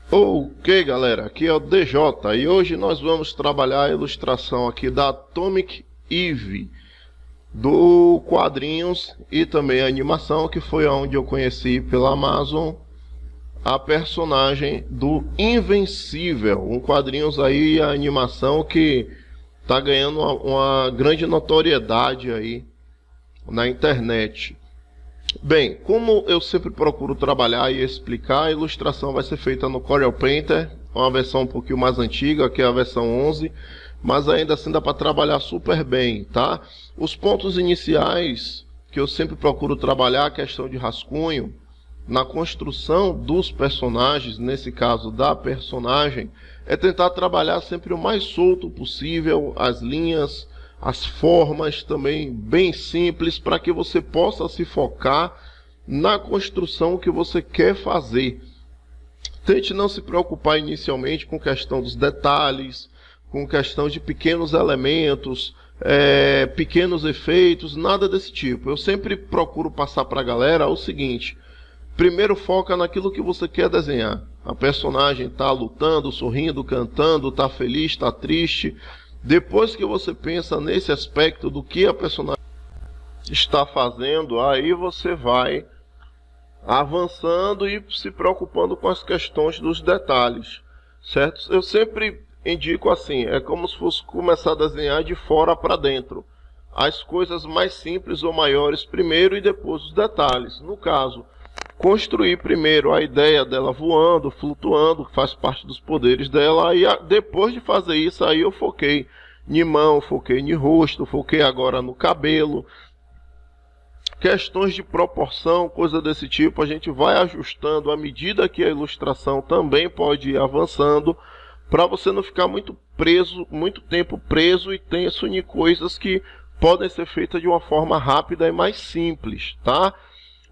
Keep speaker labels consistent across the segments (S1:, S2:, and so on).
S1: Ok, galera, aqui é o DJ e hoje nós vamos trabalhar a ilustração aqui da Atomic Eve, do quadrinhos e também a animação, que foi onde eu conheci pela Amazon a personagem do Invencível, um quadrinhos aí, a animação que tá ganhando uma grande notoriedade aí na internet. Bem, como eu sempre procuro trabalhar e explicar, a ilustração vai ser feita no Corel Painter, uma versão um pouquinho mais antiga, que é a versão 11, mas ainda assim dá para trabalhar super bem, tá? Os pontos iniciais que eu sempre procuro trabalhar, a questão de rascunho, na construção dos personagens, nesse caso da personagem, é tentar trabalhar sempre o mais solto possível, as linhas, as formas também bem simples, para que você possa se focar na construção que você quer fazer. Tente não se preocupar inicialmente com questão dos detalhes, com questão de pequenos elementos, pequenos efeitos, nada desse tipo. Eu sempre procuro passar para a galera o seguinte: primeiro foca naquilo que você quer desenhar. A personagem está lutando, sorrindo, cantando, está feliz, está triste. Depois que você pensa nesse aspecto do que a personagem está fazendo, aí você vai avançando e se preocupando com as questões dos detalhes, certo? Eu sempre indico assim, é como se fosse começar a desenhar de fora para dentro. As coisas mais simples ou maiores primeiro e depois os detalhes. No caso, construir primeiro a ideia dela voando, flutuando, que faz parte dos poderes dela, e depois de fazer isso, aí eu foquei em mão, foquei em rosto, foquei agora no cabelo. Questões de proporção, coisa desse tipo, a gente vai ajustando à medida que a ilustração também pode ir avançando, para você não ficar muito tempo preso e tenso em coisas que podem ser feitas de uma forma rápida e mais simples, tá?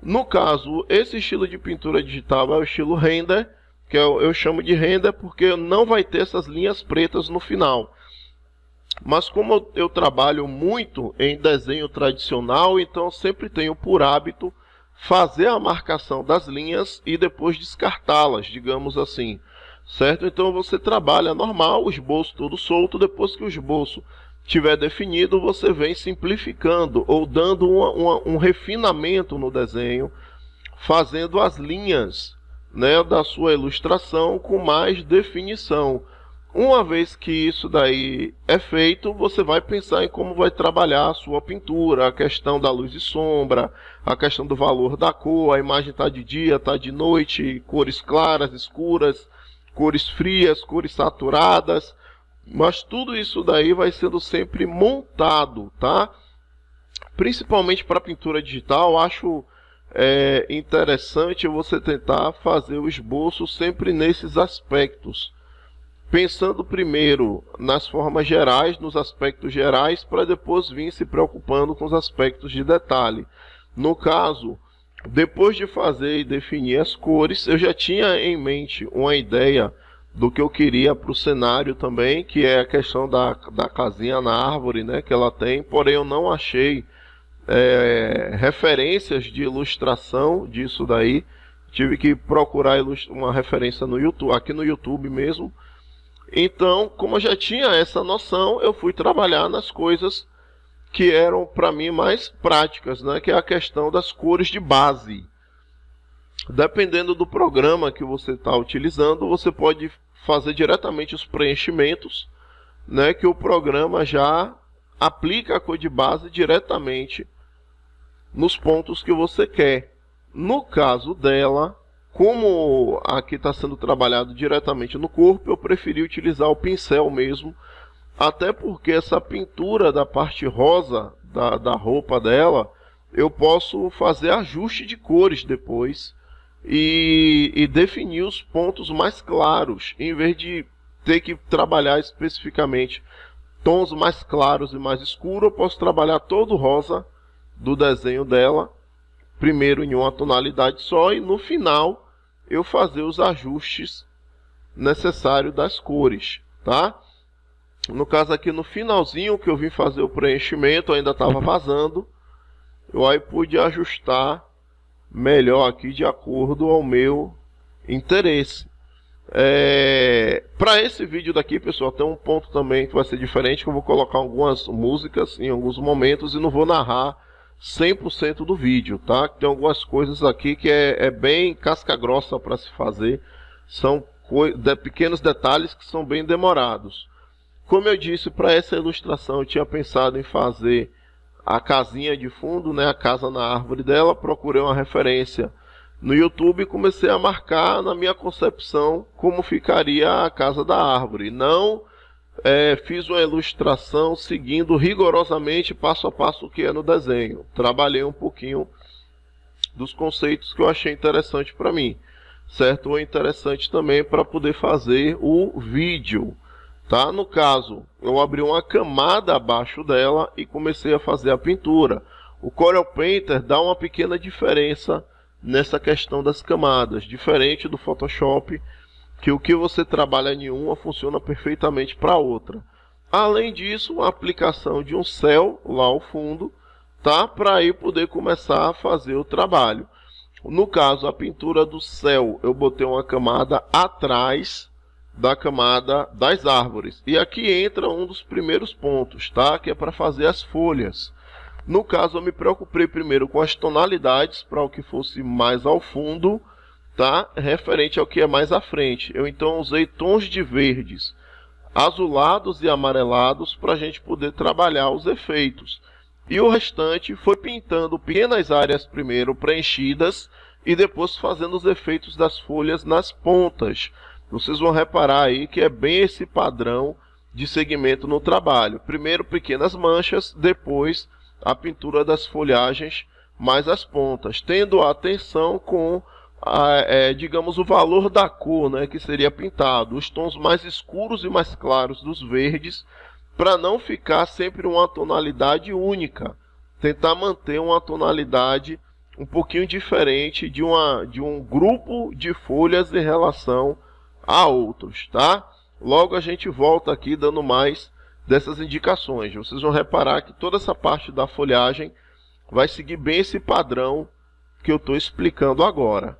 S1: No caso, esse estilo de pintura digital é o estilo render, que eu chamo de render porque não vai ter essas linhas pretas no final. Mas como eu trabalho muito em desenho tradicional, então sempre tenho por hábito fazer a marcação das linhas e depois descartá-las, digamos assim, certo? Então você trabalha normal, o esboço todo solto, depois que o esboço tiver definido, você vem simplificando ou dando um refinamento no desenho, fazendo as linhas, né, da sua ilustração com mais definição. Uma vez que isso daí é feito, você vai pensar em como vai trabalhar a sua pintura, a questão da luz e sombra, a questão do valor da cor, a imagem está de dia, está de noite, cores claras, escuras, cores frias, cores saturadas. Mas tudo isso daí vai sendo sempre montado, tá? Principalmente para pintura digital, acho interessante você tentar fazer o esboço sempre nesses aspectos. Pensando primeiro nas formas gerais, nos aspectos gerais, para depois vir se preocupando com os aspectos de detalhe. No caso, depois de fazer e definir as cores, eu já tinha em mente uma ideia do que eu queria para o cenário também, que é a questão da casinha na árvore, né, que ela tem, porém eu não achei referências de ilustração disso daí. Tive que procurar uma referência no YouTube, aqui no YouTube mesmo. Então, como eu já tinha essa noção, eu fui trabalhar nas coisas que eram para mim mais práticas, né, que é a questão das cores de base. Dependendo do programa que você está utilizando, você pode fazer diretamente os preenchimentos, né, que o programa já aplica a cor de base diretamente nos pontos que você quer. No caso dela, como aqui está sendo trabalhado diretamente no corpo, eu preferi utilizar o pincel mesmo, até porque essa pintura da parte rosa da roupa dela, eu posso fazer ajuste de cores depois e definir os pontos mais claros, em vez de ter que trabalhar especificamente tons mais claros e mais escuros. Eu posso trabalhar todo o rosa do desenho dela, primeiro em uma tonalidade só, e no final eu fazer os ajustes necessários das cores, tá? No caso aqui no finalzinho que eu vim fazer o preenchimento, ainda estava vazando, eu aí pude ajustar melhor aqui de acordo ao meu interesse. Para esse vídeo daqui, pessoal, tem um ponto também que vai ser diferente, que eu vou colocar algumas músicas em alguns momentos e não vou narrar 100% do vídeo, tá? Tem algumas coisas aqui que é bem casca grossa para se fazer, são pequenos detalhes que são bem demorados. Como eu disse, para essa ilustração eu tinha pensado em fazer a casinha de fundo, né, a casa na árvore dela. Procurei uma referência no YouTube e comecei a marcar na minha concepção como ficaria a casa da árvore. Não fiz uma ilustração seguindo rigorosamente passo a passo o que é no desenho. Trabalhei um pouquinho dos conceitos que eu achei interessante para mim, certo? Ou interessante também para poder fazer o vídeo. Tá? No caso, eu abri uma camada abaixo dela e comecei a fazer a pintura. O Corel Painter dá uma pequena diferença nessa questão das camadas, diferente do Photoshop, que o que você trabalha em uma funciona perfeitamente para outra. Além disso, a aplicação de um céu lá ao fundo, tá? Para aí poder começar a fazer o trabalho. No caso, a pintura do céu, eu botei uma camada atrás da camada das árvores. E aqui entra um dos primeiros pontos, tá? Que é para fazer as folhas. No caso, eu me preocupei primeiro com as tonalidades para o que fosse mais ao fundo, tá? Referente ao que é mais à frente. Eu então usei tons de verdes, azulados e amarelados para a gente poder trabalhar os efeitos. E o restante foi pintando pequenas áreas primeiro preenchidas e depois fazendo os efeitos das folhas nas pontas. Vocês vão reparar aí que é bem esse padrão de segmento no trabalho. Primeiro pequenas manchas, depois a pintura das folhagens mais as pontas, tendo atenção com digamos, o valor da cor, né, que seria pintado, os tons mais escuros e mais claros dos verdes, para não ficar sempre uma tonalidade única, tentar manter uma tonalidade um pouquinho diferente de um grupo de folhas em relação a outros, tá? Logo a gente volta aqui dando mais dessas indicações. Vocês vão reparar que toda essa parte da folhagem vai seguir bem esse padrão que eu estou explicando agora.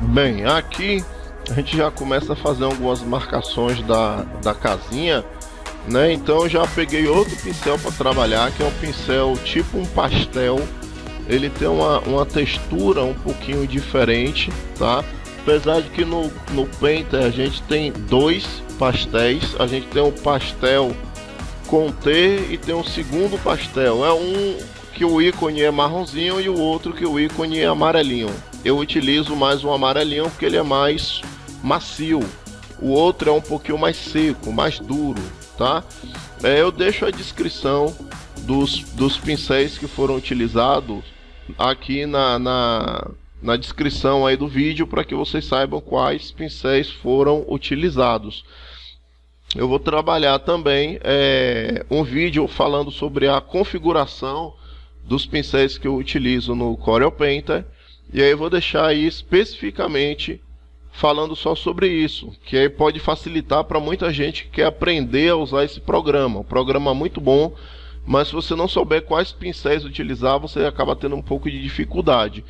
S1: Bem, aqui a gente já começa a fazer algumas marcações da casinha, né? Então eu já peguei outro pincel para trabalhar, que é um pincel tipo um pastel. Ele tem uma textura um pouquinho diferente, tá? Apesar de que no Painter a gente tem dois pastéis. A gente tem um pastel com T e tem um segundo pastel. É um que o ícone é marronzinho e o outro que o ícone é amarelinho. Eu utilizo mais o amarelinho porque ele é mais macio. O outro é um pouquinho mais seco, mais duro, tá? Eu deixo a descrição dos pincéis que foram utilizados aqui na descrição aí do vídeo, para que vocês saibam quais pincéis foram utilizados. Eu vou trabalhar também um vídeo falando sobre a configuração dos pincéis que eu utilizo no Corel Painter, e aí eu vou deixar aí especificamente falando só sobre isso, que aí pode facilitar para muita gente que quer aprender a usar esse programa. Um programa muito bom, mas se você não souber quais pincéis utilizar, você acaba tendo um pouco de dificuldade.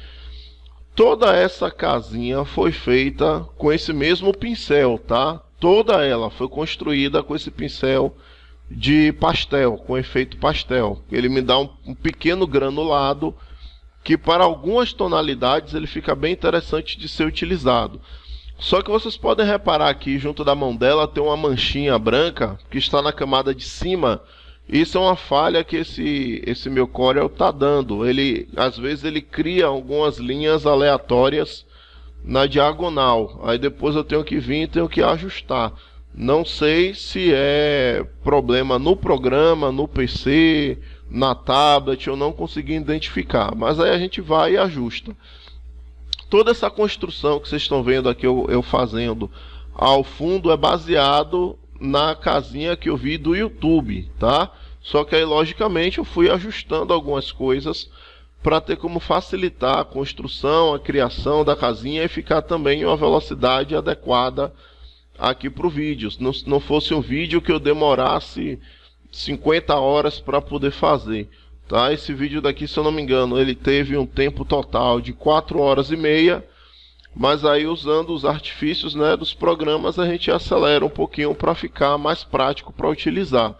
S1: Toda essa casinha foi feita com esse mesmo pincel, tá? Toda ela foi construída com esse pincel de pastel, com efeito pastel. Ele me dá um pequeno granulado que para algumas tonalidades ele fica bem interessante de ser utilizado. Só que vocês podem reparar aqui, junto da mão dela tem uma manchinha branca que está na camada de cima. Isso é uma falha que esse meu Corel está dando. Às vezes ele cria algumas linhas aleatórias na diagonal. Aí depois eu tenho que vir e tenho que ajustar. Não sei se é problema no programa, no PC, na tablet, eu não consegui identificar. Mas aí a gente vai e ajusta. Toda essa construção que vocês estão vendo aqui eu fazendo ao fundo é baseado na casinha que eu vi do YouTube, tá? Só que aí logicamente eu fui ajustando algumas coisas para ter como facilitar a construção, a criação da casinha e ficar também em uma velocidade adequada aqui para o vídeo. Se não fosse um vídeo que eu demorasse 50 horas para poder fazer, tá? Esse vídeo daqui, se eu não me engano, ele teve um tempo total de 4 horas e meia. Mas aí usando os artifícios, né, dos programas, a gente acelera um pouquinho para ficar mais prático para utilizar.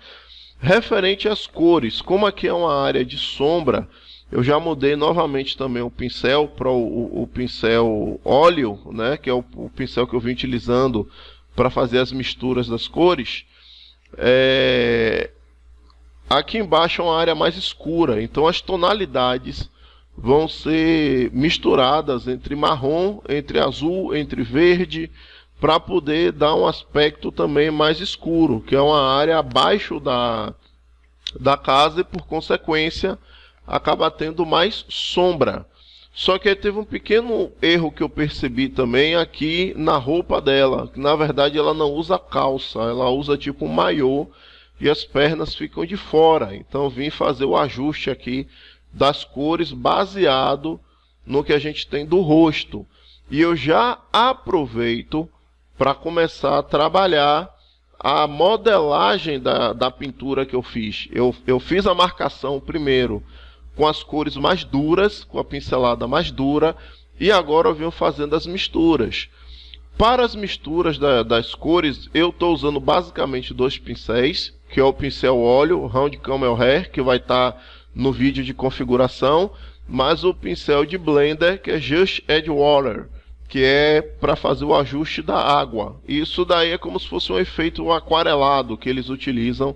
S1: Referente às cores, como aqui é uma área de sombra, eu já mudei novamente também o pincel para o pincel óleo, né, que é o pincel que eu vim utilizando para fazer as misturas das cores. Aqui embaixo é uma área mais escura, então as tonalidades vão ser misturadas entre marrom, entre azul, entre verde, para poder dar um aspecto também mais escuro, que é uma área abaixo da casa e por consequência acaba tendo mais sombra. Só que aí teve um pequeno erro que eu percebi também aqui na roupa dela, que na verdade ela não usa calça, ela usa tipo um maiô e as pernas ficam de fora. Então eu vim fazer o ajuste aqui das cores baseado no que a gente tem do rosto. E eu já aproveito para começar a trabalhar a modelagem da pintura que eu fiz. Eu fiz a marcação primeiro com as cores mais duras, com a pincelada mais dura, e agora eu venho fazendo as misturas. Para as misturas das cores, eu estou usando basicamente dois pincéis, que é o pincel óleo, o Round Camel Hair, que vai estar no vídeo de configuração, mas o pincel de Blender, que é Just Add Water, que é para fazer o ajuste da água. Isso daí é como se fosse um efeito aquarelado que eles utilizam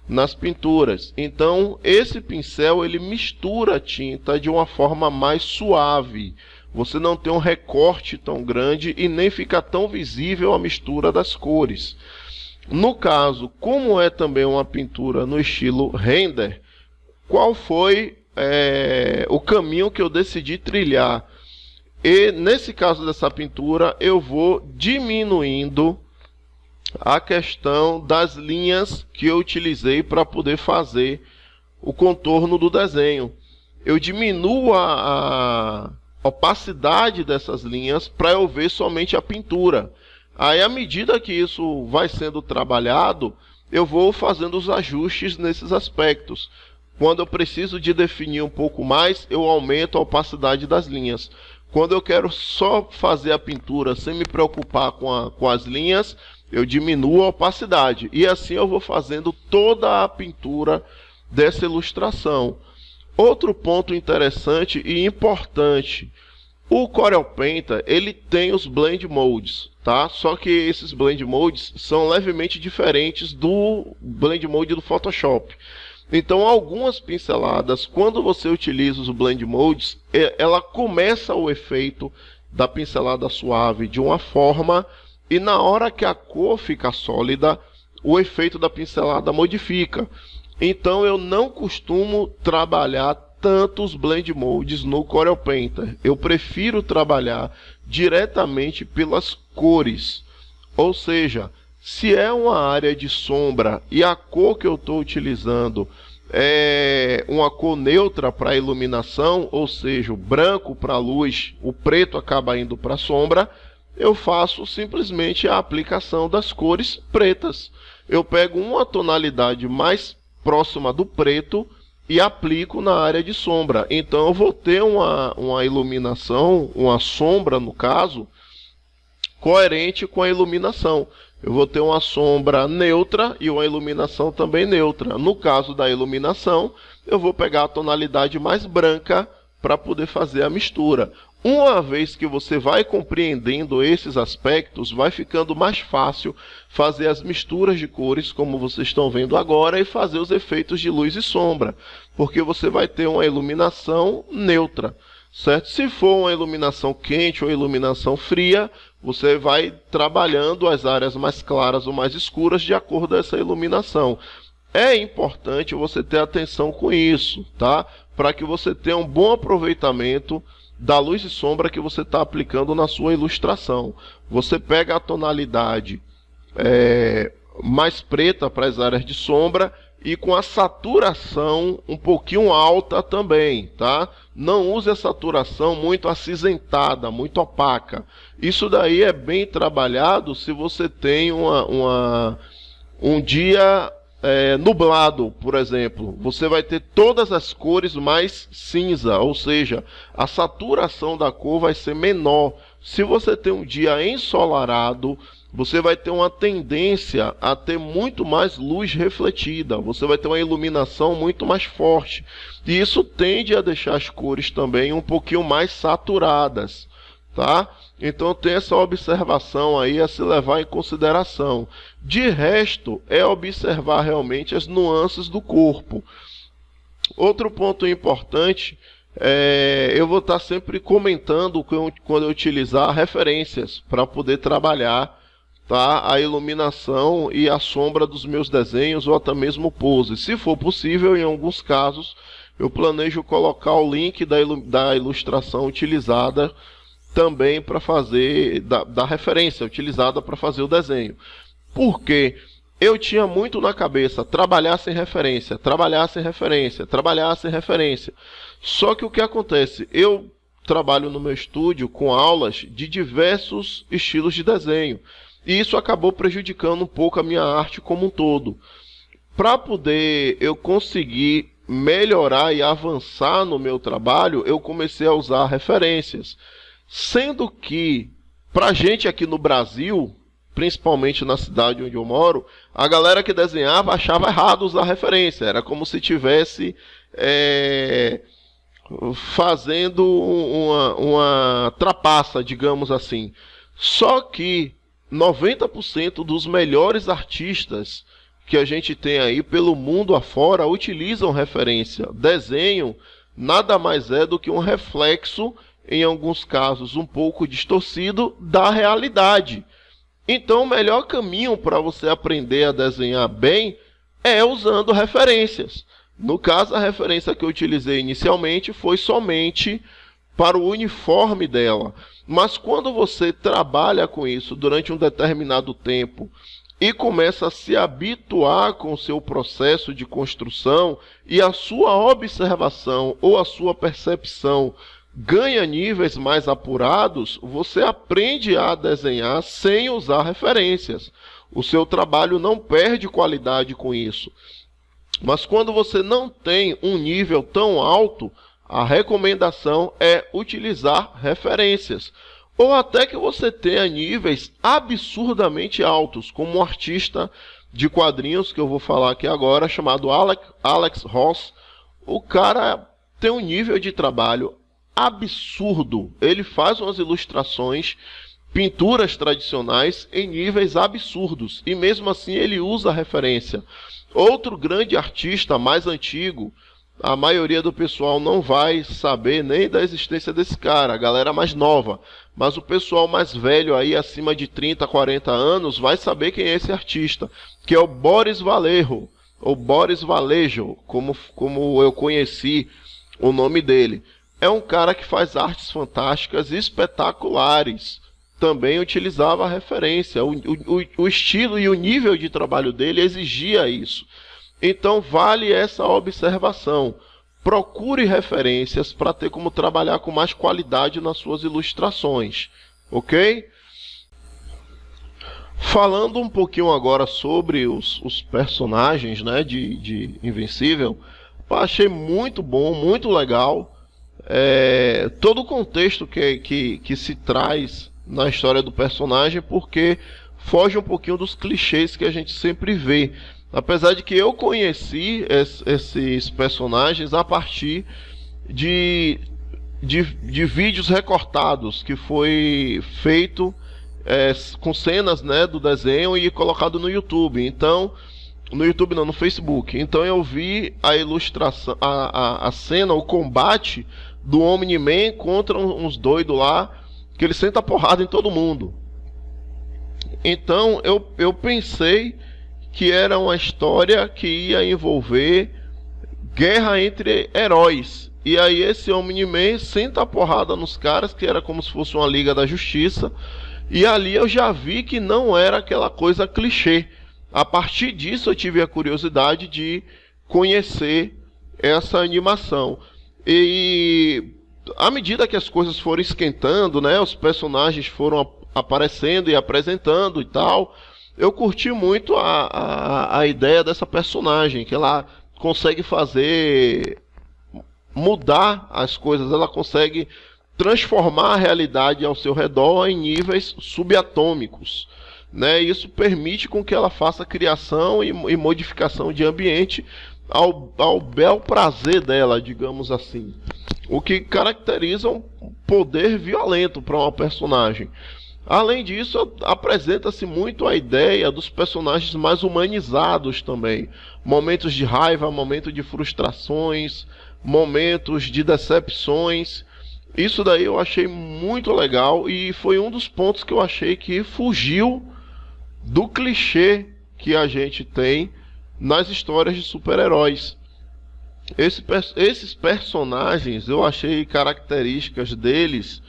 S1: nas pinturas. Então esse pincel ele mistura a tinta de uma forma mais suave. Você não tem um recorte tão grande e nem fica tão visível a mistura das cores. No caso, como é também uma pintura no estilo render, qual foi o caminho que eu decidi trilhar? E nesse caso dessa pintura, eu vou diminuindo a questão das linhas que eu utilizei para poder fazer o contorno do desenho. Eu diminuo a opacidade dessas linhas para eu ver somente a pintura. Aí, à medida que isso vai sendo trabalhado, eu vou fazendo os ajustes nesses aspectos. Quando eu preciso de definir um pouco mais, eu aumento a opacidade das linhas. Quando eu quero só fazer a pintura sem me preocupar com as linhas, eu diminuo a opacidade. E assim eu vou fazendo toda a pintura dessa ilustração. Outro ponto interessante e importante, o Corel Painter, ele tem os Blend Modes, tá? Só que esses Blend Modes são levemente diferentes do Blend Mode do Photoshop. Então, algumas pinceladas, quando você utiliza os Blend Modes, ela começa o efeito da pincelada suave de uma forma, e na hora que a cor fica sólida, o efeito da pincelada modifica. Então, eu não costumo trabalhar tantos Blend Modes no Corel Painter. Eu prefiro trabalhar diretamente pelas cores. Ou seja, se é uma área de sombra e a cor que eu estou utilizando é uma cor neutra para iluminação, ou seja, o branco para a luz, o preto acaba indo para a sombra, eu faço simplesmente a aplicação das cores pretas. Eu pego uma tonalidade mais próxima do preto e aplico na área de sombra. Então eu vou ter uma iluminação, uma sombra no caso, coerente com a iluminação. Eu vou ter uma sombra neutra e uma iluminação também neutra. No caso da iluminação, eu vou pegar a tonalidade mais branca para poder fazer a mistura. Uma vez que você vai compreendendo esses aspectos, vai ficando mais fácil fazer as misturas de cores, como vocês estão vendo agora, e fazer os efeitos de luz e sombra, porque você vai ter uma iluminação neutra, certo? Se for uma iluminação quente ou iluminação fria, você vai trabalhando as áreas mais claras ou mais escuras de acordo com essa iluminação. É importante você ter atenção com isso, tá? Para que você tenha um bom aproveitamento da luz e sombra que você está aplicando na sua ilustração. Você pega a tonalidade mais preta para as áreas de sombra e com a saturação um pouquinho alta também, tá? Não use a saturação muito acinzentada, muito opaca. Isso daí é bem trabalhado se você tem um dia nublado, por exemplo. Você vai ter todas as cores mais cinza, ou seja, a saturação da cor vai ser menor. Se você tem um dia ensolarado, você vai ter uma tendência a ter muito mais luz refletida, você vai ter uma iluminação muito mais forte. E isso tende a deixar as cores também um pouquinho mais saturadas, tá? Então tem essa observação aí a se levar em consideração. De resto, é observar realmente as nuances do corpo. Outro ponto importante, eu vou estar sempre comentando quando eu utilizar referências para poder trabalhar, tá, a iluminação e a sombra dos meus desenhos ou até mesmo pose. Se for possível, em alguns casos, eu planejo colocar o link da ilustração utilizada também para fazer, da referência utilizada para fazer o desenho. Porque eu tinha muito na cabeça trabalhar sem referência, trabalhar sem referência, trabalhar sem referência. Só que o que acontece? Eu trabalho no meu estúdio com aulas de diversos estilos de desenho. E isso acabou prejudicando um pouco a minha arte como um todo. Para poder eu conseguir melhorar e avançar no meu trabalho, eu comecei a usar referências. Sendo que, para a gente aqui no Brasil, principalmente na cidade onde eu moro, a galera que desenhava achava errado usar referência. Era como se tivesse fazendo uma trapaça, digamos assim. Só que 90% dos melhores artistas que a gente tem aí pelo mundo afora utilizam referência. Desenho nada mais é do que um reflexo, em alguns casos um pouco distorcido, da realidade. Então o melhor caminho para você aprender a desenhar bem é usando referências. No caso, a referência que eu utilizei inicialmente foi somente para o uniforme dela. Mas quando você trabalha com isso durante um determinado tempo e começa a se habituar com o seu processo de construção e a sua observação ou a sua percepção ganha níveis mais apurados, você aprende a desenhar sem usar referências. O seu trabalho não perde qualidade com isso. Mas quando você não tem um nível tão alto, A recomendação é utilizar referências, ou até que você tenha níveis absurdamente altos, como um artista de quadrinhos que eu vou falar aqui agora, chamado Alex Ross. O cara tem um nível de trabalho absurdo. Ele faz umas ilustrações, pinturas tradicionais em níveis absurdos, e mesmo assim ele usa referência. Outro grande artista mais antigo, a maioria do pessoal não vai saber nem da existência desse cara, a galera mais nova, mas o pessoal mais velho aí, acima de 30, 40 anos, vai saber quem é esse artista, que é o Boris Vallejo, ou Boris Vallejo, como eu conheci o nome dele. É um cara que faz artes fantásticas e espetaculares. Também utilizava a referência. O estilo e o nível de trabalho dele exigia isso. Então vale essa observação. Procure referências para ter como trabalhar com mais qualidade nas suas ilustrações. Ok? Falando um pouquinho agora sobre os personagens, né, de Invencível, eu achei muito bom, muito legal. Todo o contexto que se traz na história do personagem, porque foge um pouquinho dos clichês que a gente sempre vê. Apesar de que eu conheci esses personagens a partir de vídeos recortados, que foi feito com cenas, né, do desenho e colocado no YouTube. Então, no YouTube não, no Facebook. Então eu vi a ilustração, a cena, o combate do Omni-Man contra uns doidos lá, que ele senta porrada em todo mundo. Então eu pensei que era uma história que ia envolver guerra entre heróis. E aí esse Omni-Man senta a porrada nos caras, que era como se fosse uma Liga da Justiça. E ali eu já vi que não era aquela coisa clichê. A partir disso eu tive a curiosidade de conhecer essa animação. E à medida que as coisas foram esquentando, né, os personagens foram aparecendo e apresentando e tal, eu curti muito a ideia dessa personagem, que ela consegue mudar as coisas, ela consegue transformar a realidade ao seu redor em níveis subatômicos, né? Isso permite com que ela faça criação e modificação de ambiente ao bel prazer dela, digamos assim. O que caracteriza um poder violento para uma personagem. Além disso, apresenta-se muito a ideia dos personagens mais humanizados também. Momentos de raiva, momentos de frustrações, momentos de decepções. Isso daí eu achei muito legal e foi um dos pontos que eu achei que fugiu do clichê que a gente tem nas histórias de super-heróis. Esses personagens, eu achei características deles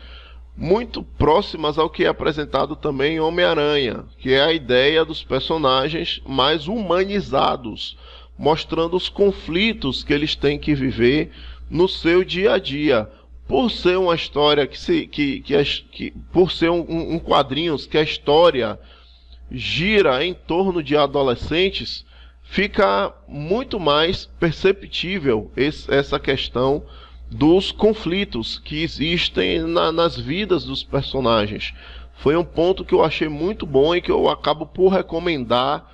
S1: muito próximas ao que é apresentado também em Homem-Aranha, que é a ideia dos personagens mais humanizados, mostrando os conflitos que eles têm que viver no seu dia a dia. Por ser uma história por ser um quadrinhos que a história gira em torno de adolescentes, fica muito mais perceptível essa questão dos conflitos que existem nas vidas dos personagens. Foi um ponto que eu achei muito bom e que eu acabo por recomendar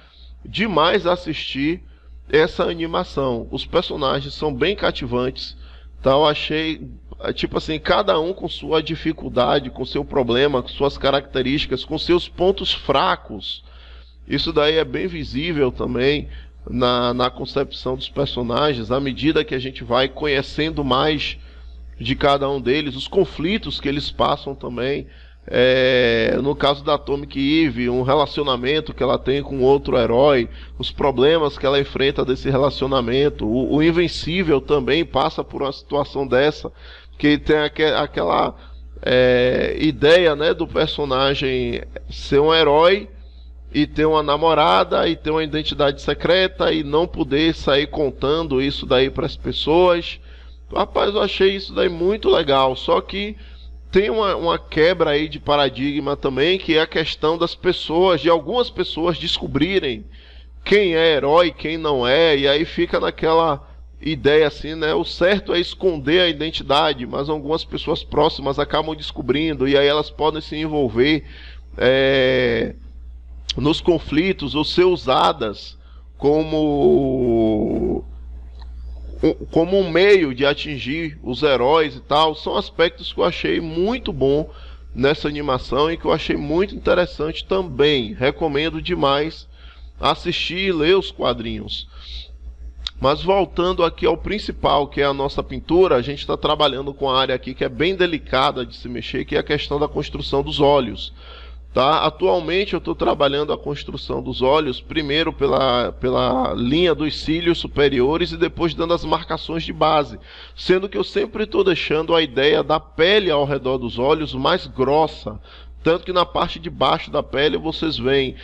S1: demais assistir essa animação. Os personagens são bem cativantes, então eu achei, tipo assim, cada um com sua dificuldade, com seu problema, com suas características, com seus pontos fracos. Isso daí é bem visível também na concepção dos personagens, à medida que a gente vai conhecendo mais de cada um deles, os conflitos que eles passam também. No caso da Atomic Eve, um relacionamento que ela tem com outro herói, os problemas que ela enfrenta desse relacionamento. O Invencível também passa por uma situação dessa, que tem aquela ideia, né, do personagem ser um herói e ter uma namorada e ter uma identidade secreta e não poder sair contando isso daí para as pessoas. Rapaz, eu achei isso daí muito legal, só que tem uma quebra aí de paradigma também, que é a questão das pessoas, de algumas pessoas descobrirem quem é herói e quem não é, e aí fica naquela ideia assim, né? O certo é esconder a identidade, mas algumas pessoas próximas acabam descobrindo e aí elas podem se envolver nos conflitos ou ser usadas como um meio de atingir os heróis e tal. São aspectos que eu achei muito bom nessa animação e que eu achei muito interessante também. Recomendo demais assistir e ler os quadrinhos. Mas voltando aqui ao principal, que é a nossa pintura, a gente está trabalhando com a área aqui que é bem delicada de se mexer, que é a questão da construção dos olhos. Tá? Atualmente eu estou trabalhando a construção dos olhos, primeiro pela linha dos cílios superiores e depois dando as marcações de base. Sendo que eu sempre estou deixando a ideia da pele ao redor dos olhos mais grossa. Tanto que na parte de baixo da pele vocês veem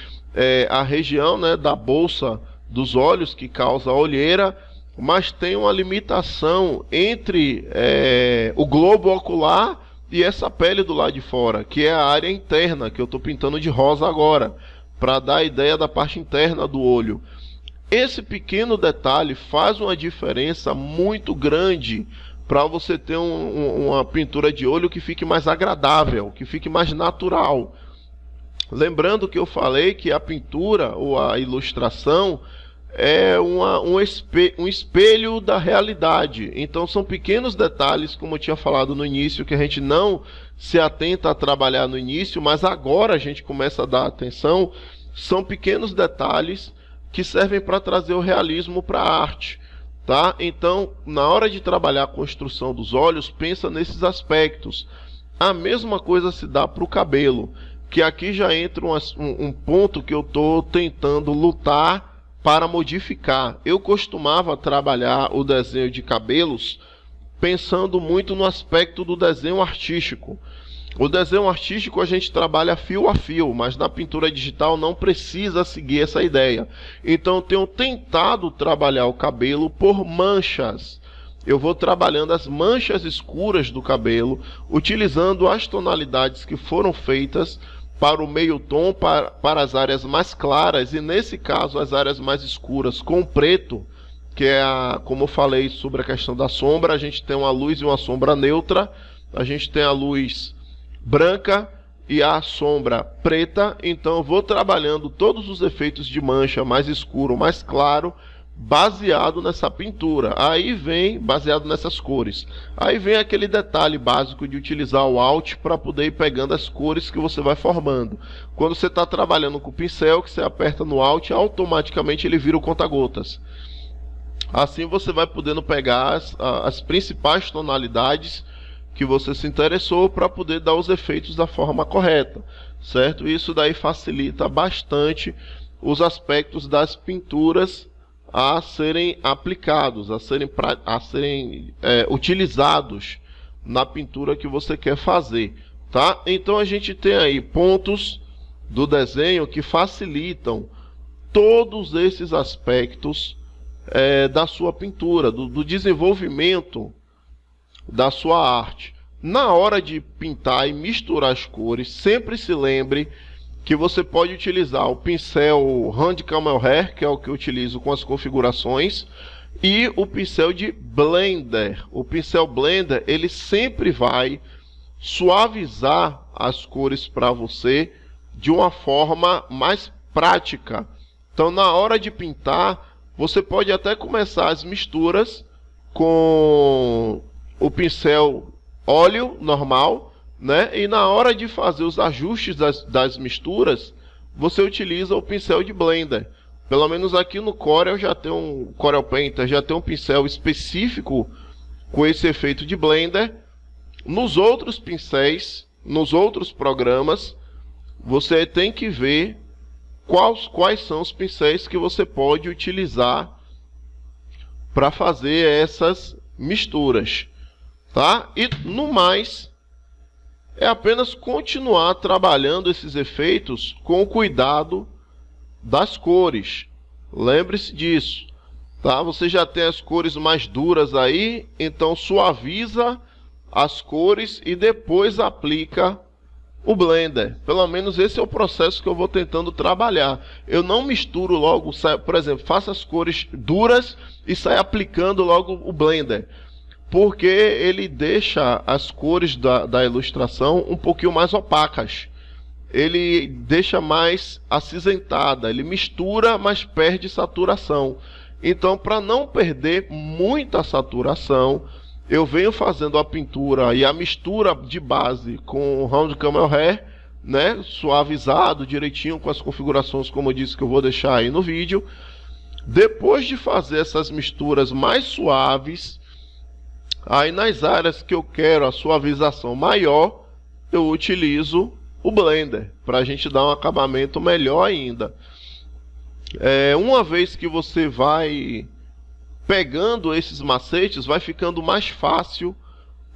S1: a região, né, da bolsa dos olhos que causa a olheira, mas tem uma limitação entre o globo ocular e essa pele do lado de fora, que é a área interna, que eu estou pintando de rosa agora, para dar a ideia da parte interna do olho. Esse pequeno detalhe faz uma diferença muito grande para você ter uma pintura de olho que fique mais agradável, que fique mais natural. Lembrando que eu falei que a pintura ou a ilustração é um espelho da realidade. Então são pequenos detalhes, como eu tinha falado no início, que a gente não se atenta a trabalhar no início, mas agora a gente começa a dar atenção. São pequenos detalhes que servem para trazer o realismo para a arte. Tá? Então, na hora de trabalhar a construção dos olhos, pensa nesses aspectos. A mesma coisa se dá para o cabelo, que aqui já entra um ponto que eu estou tentando lutar para modificar. Eu costumava trabalhar o desenho de cabelos pensando muito no aspecto do desenho artístico. O desenho artístico a gente trabalha fio a fio, mas na pintura digital não precisa seguir essa ideia. Então eu tenho tentado trabalhar o cabelo por manchas. Eu vou trabalhando as manchas escuras do cabelo, utilizando as tonalidades que foram feitas para o meio tom, para as áreas mais claras, e nesse caso as áreas mais escuras com preto, que é como eu falei sobre a questão da sombra, a gente tem uma luz e uma sombra neutra, a gente tem a luz branca e a sombra preta. Então eu vou trabalhando todos os efeitos de mancha, mais escuro, mais claro, baseado nessa pintura. Aí vem, baseado nessas cores, aí vem aquele detalhe básico de utilizar o Alt para poder ir pegando as cores que você vai formando. Quando você está trabalhando com o pincel, que você aperta no Alt, automaticamente ele vira o conta-gotas. Assim você vai podendo pegar as principais tonalidades que você se interessou para poder dar os efeitos da forma correta, certo? Isso daí facilita bastante os aspectos das pinturas a serem aplicados, a serem utilizados na pintura que você quer fazer, tá? Então a gente tem aí pontos do desenho que facilitam todos esses aspectos da sua pintura, do desenvolvimento da sua arte. Na hora de pintar e misturar as cores, sempre se lembre que você pode utilizar o pincel Hand Camel Hair, que é o que eu utilizo com as configurações, e o pincel de Blender. O pincel Blender, ele sempre vai suavizar as cores para você de uma forma mais prática. Então, na hora de pintar, você pode até começar as misturas com o pincel óleo normal, né? E na hora de fazer os ajustes das misturas, você utiliza o pincel de Blender. Pelo menos aqui no Corel já tem um Corel Painter, já tem um pincel específico com esse efeito de Blender. Nos outros pincéis, nos outros programas, você tem que ver quais são os pincéis que você pode utilizar para fazer essas misturas, tá? E no mais, é apenas continuar trabalhando esses efeitos com o cuidado das cores. Lembre-se disso, tá? Você já tem as cores mais duras aí, então suaviza as cores e depois aplica o Blender. Pelo menos esse é o processo que eu vou tentando trabalhar. Eu não misturo logo, por exemplo, faço as cores duras e saio aplicando logo o Blender, porque ele deixa as cores da ilustração um pouquinho mais opacas. Ele deixa mais acinzentada, ele mistura, mas perde saturação. Então, para não perder muita saturação, eu venho fazendo a pintura e a mistura de base com o Round Camel Hair, né, suavizado direitinho com as configurações, como eu disse, que eu vou deixar aí no vídeo. Depois de fazer essas misturas mais suaves, aí nas áreas que eu quero a suavização maior, eu utilizo o Blender para a gente dar um acabamento melhor ainda. Uma vez que você vai pegando esses macetes, vai ficando mais fácil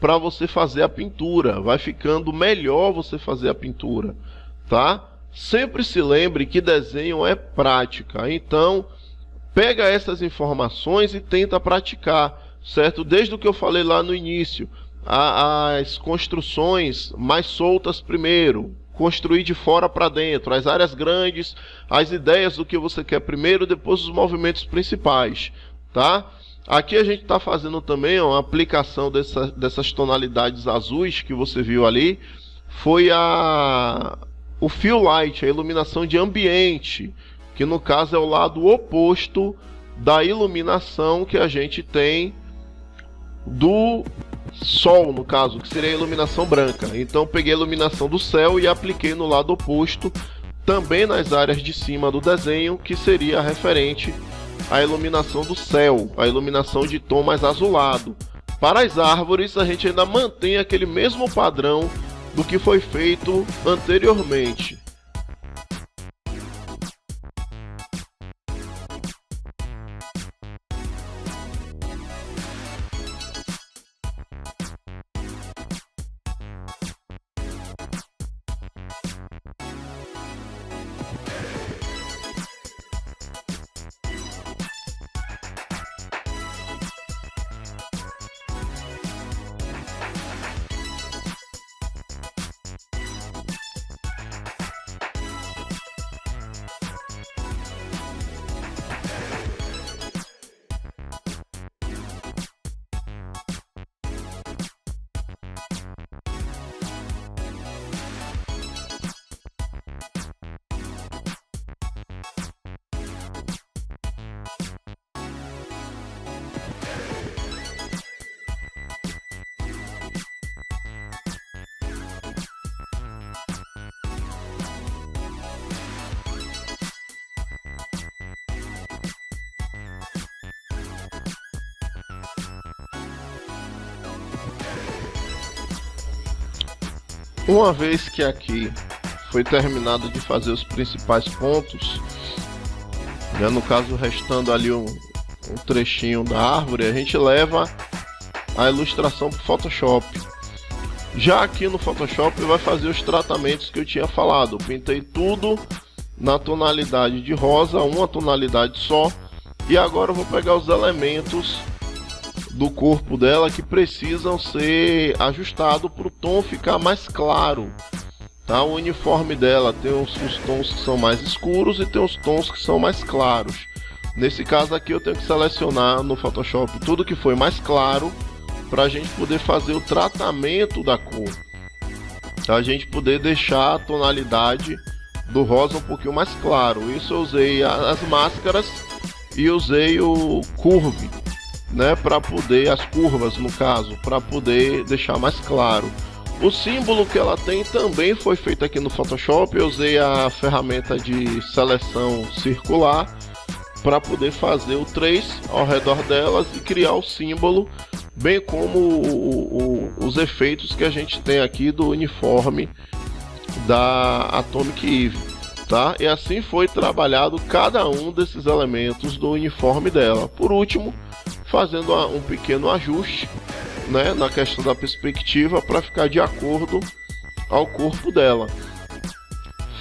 S1: para você fazer a pintura, vai ficando melhor você fazer a pintura, tá? Sempre se lembre que desenho é prática, então pega essas informações e tenta praticar, certo? Desde o que eu falei lá no início, as construções mais soltas primeiro, construir de fora para dentro, as áreas grandes, as ideias do que você quer primeiro, depois os movimentos principais, tá? Aqui a gente está fazendo também uma aplicação dessas tonalidades azuis que você viu ali, foi o fill light, a iluminação de ambiente, que no caso é o lado oposto da iluminação que a gente tem do sol, no caso, que seria a iluminação branca. Então peguei a iluminação do céu e apliquei no lado oposto, também nas áreas de cima do desenho, que seria referente à iluminação do céu, a iluminação de tom mais azulado. Para as árvores, a gente ainda mantém aquele mesmo padrão do que foi feito anteriormente. Uma vez que aqui foi terminado de fazer os principais pontos, né, no caso restando ali um trechinho da árvore, a gente leva a ilustração para o Photoshop. Já aqui no Photoshop vai fazer os tratamentos que eu tinha falado. Eu pintei tudo na tonalidade de rosa, uma tonalidade só, e agora eu vou pegar os elementos do corpo dela que precisam ser ajustados para o tom ficar mais claro, tá? O uniforme dela tem os tons que são mais escuros e tem os tons que são mais claros. Nesse caso aqui eu tenho que selecionar no Photoshop tudo que foi mais claro para a gente poder fazer o tratamento da cor, a gente poder deixar a tonalidade do rosa um pouquinho mais claro. Isso eu usei as máscaras e usei o Curve, né, para poder, as curvas no caso, para poder deixar mais claro. O símbolo que ela tem também foi feito aqui no Photoshop. Eu usei a ferramenta de seleção circular para poder fazer o trace ao redor delas e criar o símbolo, bem como os efeitos que a gente tem aqui do uniforme da Atomic Eve, tá? E assim foi trabalhado cada um desses elementos do uniforme dela. Por último, fazendo um pequeno ajuste, né, na questão da perspectiva para ficar de acordo ao corpo dela.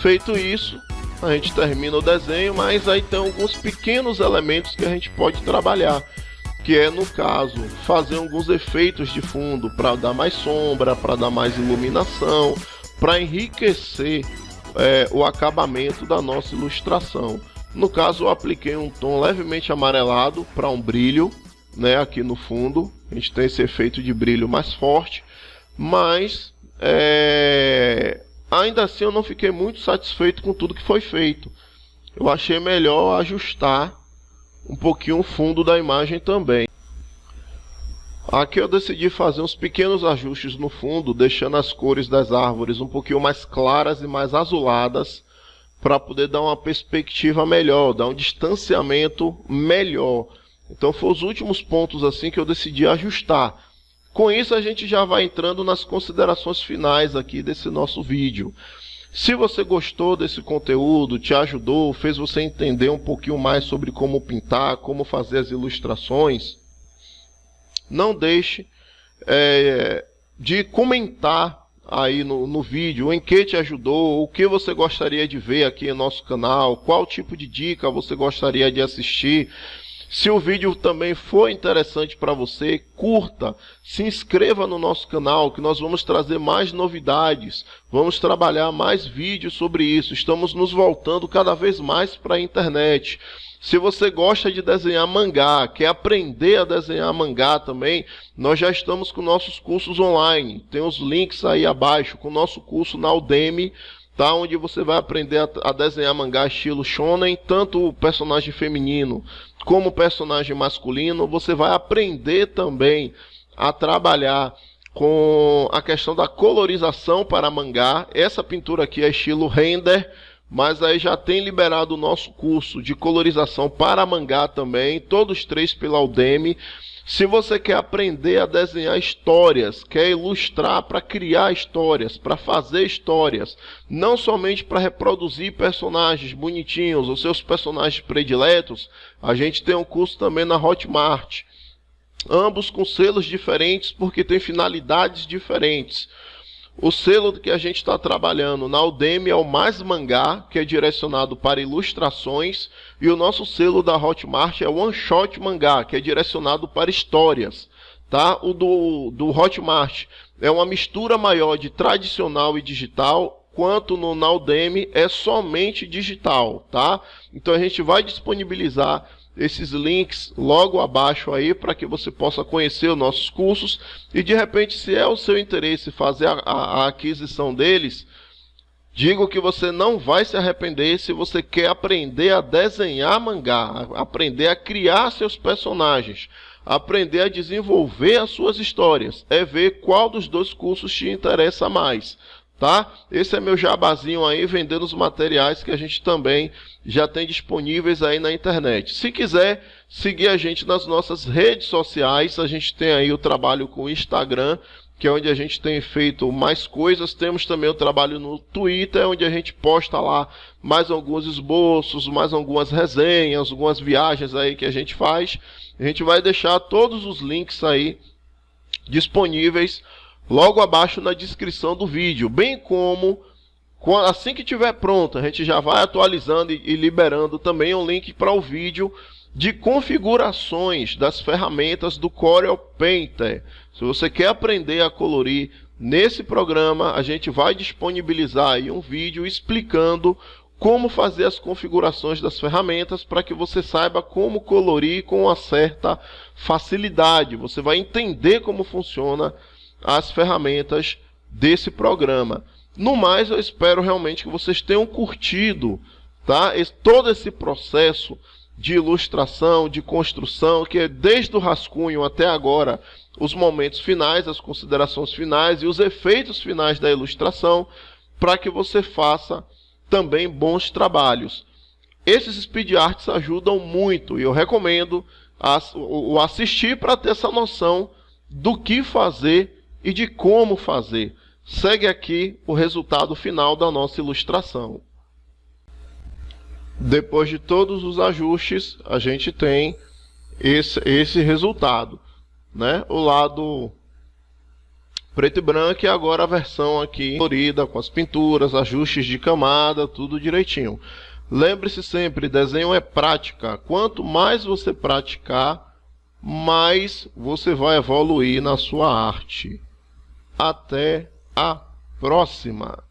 S1: Feito isso, a gente termina o desenho, mas aí tem alguns pequenos elementos que a gente pode trabalhar, que é, no caso, fazer alguns efeitos de fundo para dar mais sombra, para dar mais iluminação, para enriquecer o acabamento da nossa ilustração. No caso, eu apliquei um tom levemente amarelado para um brilho, né, aqui no fundo. A gente tem esse efeito de brilho mais forte, mas ainda assim eu não fiquei muito satisfeito com tudo que foi feito. Eu achei melhor ajustar um pouquinho o fundo da imagem também. Aqui eu decidi fazer uns pequenos ajustes no fundo, deixando as cores das árvores um pouquinho mais claras e mais azuladas, para poder dar uma perspectiva melhor, dar um distanciamento melhor. Então foram os últimos pontos assim que eu decidi ajustar. Com isso a gente já vai entrando nas considerações finais aqui desse nosso vídeo. Se você gostou desse conteúdo, te ajudou, fez você entender um pouquinho mais sobre como pintar, como fazer as ilustrações, não deixe de comentar aí no vídeo em que te ajudou, o que você gostaria de ver aqui no nosso canal, qual tipo de dica você gostaria de assistir. Se o vídeo também for interessante para você, curta, se inscreva no nosso canal, que nós vamos trazer mais novidades, vamos trabalhar mais vídeos sobre isso, estamos nos voltando cada vez mais para a internet. Se você gosta de desenhar mangá, quer aprender a desenhar mangá também, nós já estamos com nossos cursos online. Tem os links aí abaixo com o nosso curso na Udemy, tá? Onde você vai aprender a desenhar mangá estilo shonen, tanto o personagem feminino como o personagem masculino. Você vai aprender também a trabalhar com a questão da colorização para mangá. Essa pintura aqui é estilo render, mas aí já tem liberado o nosso curso de colorização para mangá também, todos três pela Udemy. Se você quer aprender a desenhar histórias, quer ilustrar para criar histórias, para fazer histórias, não somente para reproduzir personagens bonitinhos, os seus personagens prediletos, a gente tem um curso também na Hotmart. Ambos com selos diferentes porque tem finalidades diferentes. O selo que a gente está trabalhando na Udemy é o Mais Mangá, que é direcionado para ilustrações, e o nosso selo da Hotmart é o One Shot Mangá, que é direcionado para histórias, tá? O do Hotmart é uma mistura maior de tradicional e digital, quanto na Udemy é somente digital, tá? Então a gente vai disponibilizar esses links logo abaixo aí para que você possa conhecer os nossos cursos e de repente, se é o seu interesse fazer a aquisição deles, digo que você não vai se arrepender se você quer aprender a desenhar mangá, aprender a criar seus personagens, aprender a desenvolver as suas histórias, é ver qual dos dois cursos te interessa mais. Tá? Esse é meu jabazinho aí, vendendo os materiais que a gente também já tem disponíveis aí na internet. Se quiser seguir a gente nas nossas redes sociais, a gente tem aí o trabalho com o Instagram, que é onde a gente tem feito mais coisas. Temos também o trabalho no Twitter, onde a gente posta lá mais alguns esboços, mais algumas resenhas, algumas viagens aí que a gente faz. A gente vai deixar todos os links aí disponíveis logo abaixo na descrição do vídeo, bem como assim que estiver pronto, a gente já vai atualizando e liberando também um link para o vídeo de configurações das ferramentas do Corel Painter. Se você quer aprender a colorir nesse programa, a gente vai disponibilizar aí um vídeo explicando como fazer as configurações das ferramentas para que você saiba como colorir com uma certa facilidade. Você vai entender como funciona as ferramentas desse programa. No mais, eu espero realmente que vocês tenham curtido, tá? Todo esse processo de ilustração, de construção, que é desde o rascunho até agora, os momentos finais, as considerações finais e os efeitos finais da ilustração, para que você faça também bons trabalhos. Esses speed arts ajudam muito e eu recomendo o assistir para ter essa noção do que fazer e de como fazer. Segue aqui o resultado final da nossa ilustração. Depois de todos os ajustes, a gente tem esse resultado, né? O lado preto e branco e agora a versão aqui colorida, com as pinturas, ajustes de camada, tudo direitinho. Lembre-se sempre, desenho é prática. Quanto mais você praticar, mais você vai evoluir na sua arte. Até a próxima!